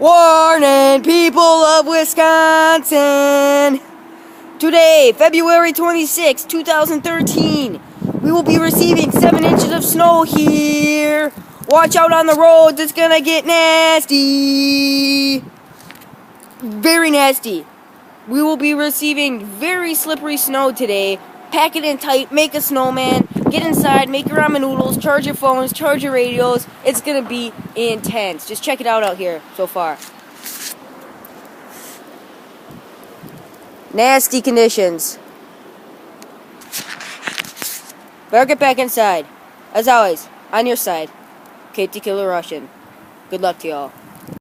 Warning, people of Wisconsin. Today, February 26, 2013, we will be receiving 7 inches of snow here. Watch out on the roads, it's gonna get nasty. Very nasty. We will be receiving very slippery snow today. Pack it in tight, make a snowman, get inside, make your ramen noodles, charge your phones, charge your radios. It's gonna be intense. Just check it out here so far. Nasty conditions. Better get back inside. As always, on your side, Katie Killer Russian. Good luck to y'all.